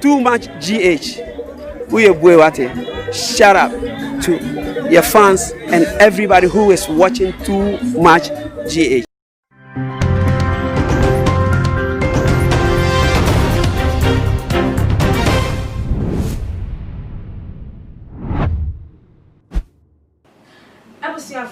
Too much GH. Shout out to your fans and everybody who is watching Too Much GH.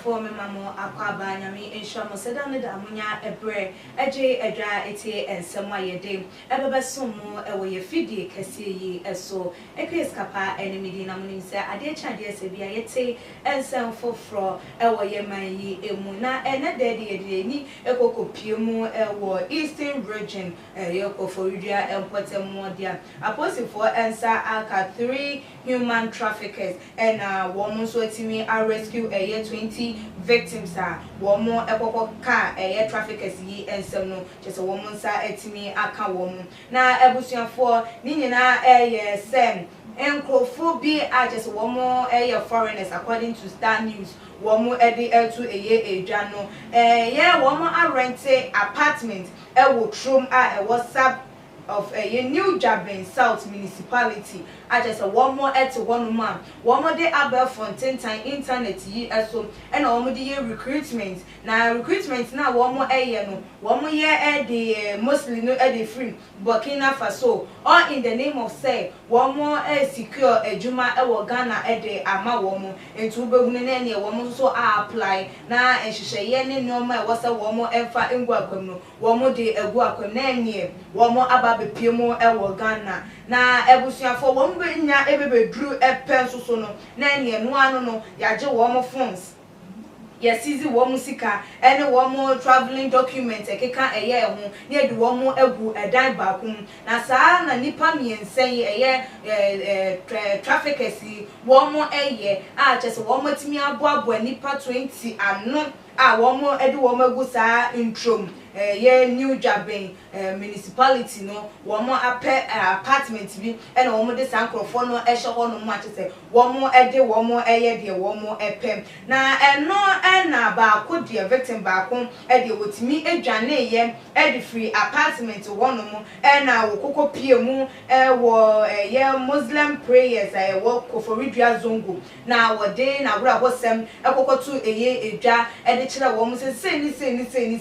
For me, Mamma, Aquaba, Yami, and Shamo, Sedan, the Amunia, a bread, a jay, a dry, a tea, and some way a day. Ever some more away a fiddy, Cassie, a so, a case capa, and Medina Munisa, a dear Chandia Sevia, yete, and some for fro, away my ye, a muna, and a daddy, a ni, a coco pumo, a war, Eastern Virgin, a yoko for Udia, and Potamodia. A posting for answer, Alka 3 human traffickers, and woman so to me, I rescue a year 20 victims are one more epoch car a traffickers ye and some no just a woman sa etimi aka woman na ebusuan for ninina sem encophobia are just one more foreigners according to Star News. One more eddy to a year a jano yeah one more rented apartment will trum a WhatsApp of a new job in South Municipality. I just a one more at 1 month. One more day about Fontaine time internet ye so and all more year recruitment. Now recruitment now one more year no 1 more year at the mostly no at the free Burkina Faso or in the name of say one more secure a Juma Ghana at the ama woman into Begunene one more so I apply now and she say any normal was a one more efa in Guacono one more day a Guaconene one more about Pimo Ghana na ebusuan for one nya ebebe drew a pencil so no na ene no ano no yaje wo mo phones yes easy wo musika ene wo mo traveling document ekeka eye ho na de wo mo agu edan baakum na saa na nipa miensen eye traffickers wo mo eye a chese wo mo timi aboabo nipa 20 ano a wo mo ede wo mo agu saa introm new Jabin municipality no one more apartment bi and one more this microphone no esho ho no match say one more ede one more de one more epem na no na ba ko de victim ba ko ede wotimi edwane ye ede free apartment one mo na wo kokko pie mu wo ye Muslim prayers wo koforidua zongo na wo de na wura hosem kokko to edwa ede kire wo mo se ni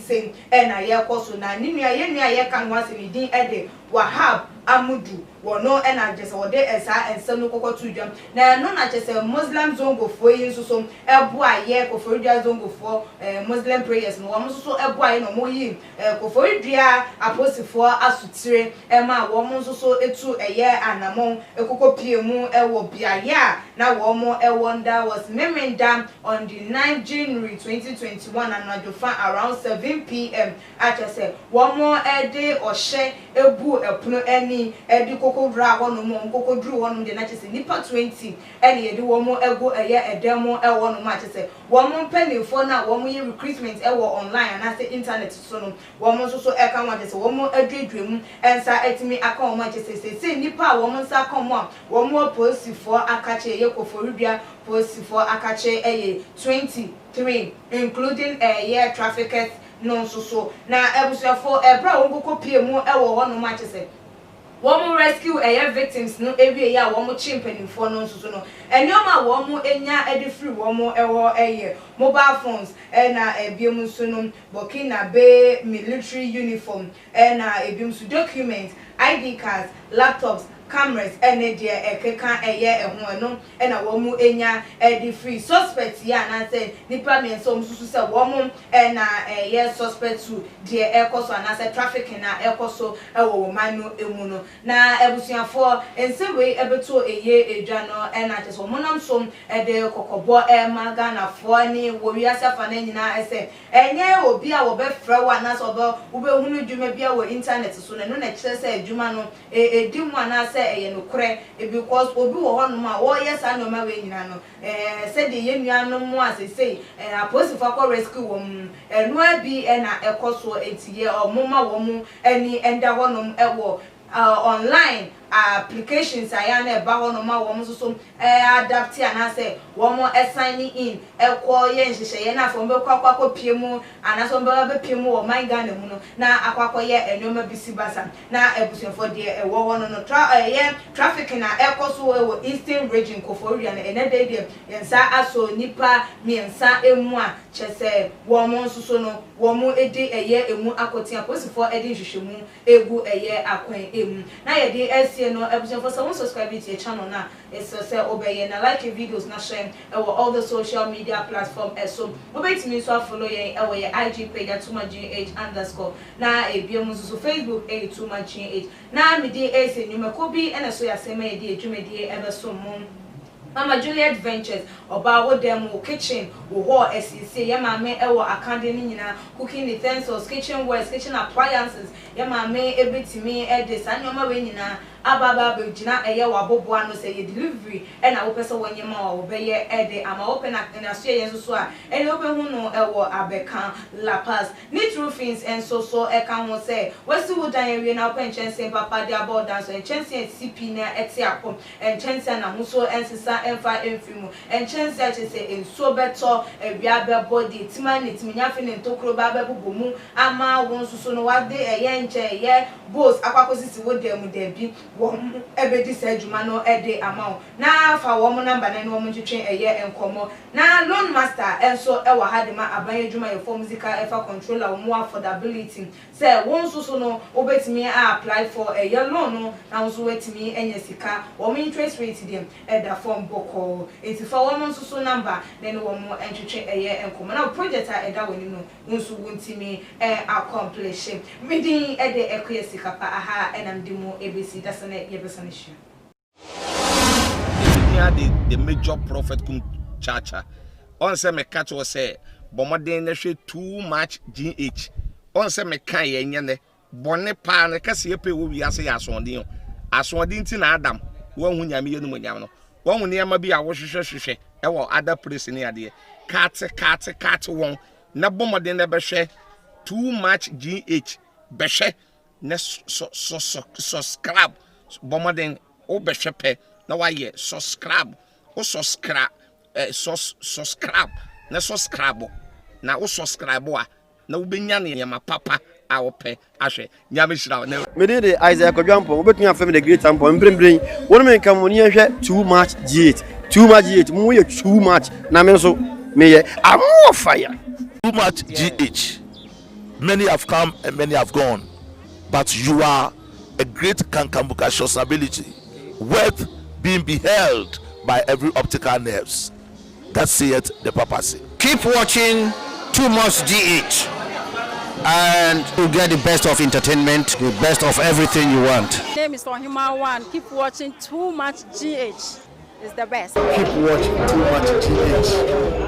na ye koso na ninua ye kan wase mi din ede Wahab Amudu wono na just wo de esa ensem no kokko to dwam na no na just Muslim zongo fo yin so eboa ye koforidua zongo fo Muslim prayers no wo so eboa ye no mo yin koforidua aposifo asutire ma wo mo so etu eye anamon kokko pie mu wo biaya na wo mo wonder was memenda on the 9th January 2021 and ajofa around 7 p.m. Acha say wo mo ede ohye ebu epuno eni edi kokko dra hono mo kokko dru hono de na chese nipa 20 eni edi wo mo ego eye edemo wono ma chese wo mo penifo na wo mo ye recruitment online and ase internet so no wo mo so eka wa chese wo mo adwedwem ensa etimi aka wo ma chese se nipa wo mo nsa ka mo wo mo posifo akache ye koforidua posifo akache eye 23 including year traffickers no so na ebusuafo ebra wo kokko pie mu wo no ma chese woman rescue victims no ewie ya woman chimpanifo no so no enyoma woman enya ede free woman ewo mobile phones na ebiom so no Burkina Bay military uniform na ebiom so documents ID cards laptops cameras ene de ekeka ehun no na womu enya edi free suspect ya na say nipa men so mususu say womu na suspect to de ekoso na say trafficking na ekoso wo manu emu no na ebusuafo ensewe ebeto edwa no na just womunam so de kokobo maga na fo ni wo wiase fa na nyina ese enye obi a wo be fra wa na so wo be hunu dwuma bia wo internet so na no na kire say dwuma no edi mu na say no kure because obi wo hono ma wo yes ano ma we nyina no say de yenuanom mu asese aposifo kwa rescue wo enu abi na ekoso etiye omoma wo mu eni enda honom ewo online applications ayana eba ho no ma wo mo so adapt and say wo mo signing in ekwo ye nhihye na afo mbe kwakwa pie mu anaso mbe pie mu wo man Ghana mu no na akwakwa ye enoma bisi basa na ebusunfo de ewo ho no traffic na ekoso ewo Eastern region Koforia na enede de yensa aso nipa miensa emu a chese wo mo nsuso no wo mo edi emu akoti aposifo edi hwehwemu egu akwan emu na ye de esie no ebusunfo so subscribe to your channel na eso se obeye na like videos na share all the social media platform so obetimi so follow ye ye IG page @tumagh_ na ebiom so Facebook @tumagh na me de ese nyumako bi na so ya sema ye de adwumedi ebeso mum Mama Juliet Ventures oba wo dem kitchen wo ho SEC ye mame ewo akande ni nyina cooking utensils kitchenwares kitchen appliances ye mame ebetimi de sanyoma we nyina ababa begina eye wabobo ano say delivery e na wo pese wonyema wo be ye de ama wo pe na so ye so a e wo be hu no ewo abeka La Paz need roofings and so e kan ho say wasi wo dan we na open chense papa de about dance and chense CP na eti akom and chense na ho so ensisa emfa emfimu and chense a say enso beto ewia be body timani timinya fe ne ntokro ba be bobomu ama wo nsuso no wade eye nche ye boss akwakosisi wo dem bi won ebedi sajuma no ede amount na fa wo mo number na no mo twetwe eye enkomo na loan master enso e wa hadema abanye djuma ye for musical efa controller mo affordability say won so no obetimi apply for a year loan no na so wetimi enye sika wo mo interest rate dem e da form boko enti fa wo mo so number na no wo mo entwetwe eye enkomo na project a eda woni no nso wontimi accomplish midin e de ekoye sika pa aha enamdimo ebesi da the major prophet kum chacha on say me catch was say bomoden na hwe too much GH on say me kan ye nyene bone pa na kase epe wo wi ase ya asondin ti na adam wo hu nyame ye no nyam no wo hu ne ma bi a wo hwehwehwehwe e wo other place ni ade kat won na bomoden na be hwe too much GH be hwe na subscribe bomoden o be hwepe na wa ye subscribe o subscribe na subscribe na o subscribe a na wo benya ne yama papa a wo pe ahwe nyame hira na me de Isaac Odwampo obetun afem the great ampo mbrembrem wonu me nka mo ni hwe too much GH mo ye too much na me so me ye am fire too much GH. Many have come and many have gone, but you are a great Kankambuka ability, worth being beheld by every optical nerves. That saith the papacy. Keep watching Too Much GH, and you get the best of entertainment, the best of everything you want. My name is Ohima One. Keep watching Too Much GH. It's the best. Keep watching Too Much GH.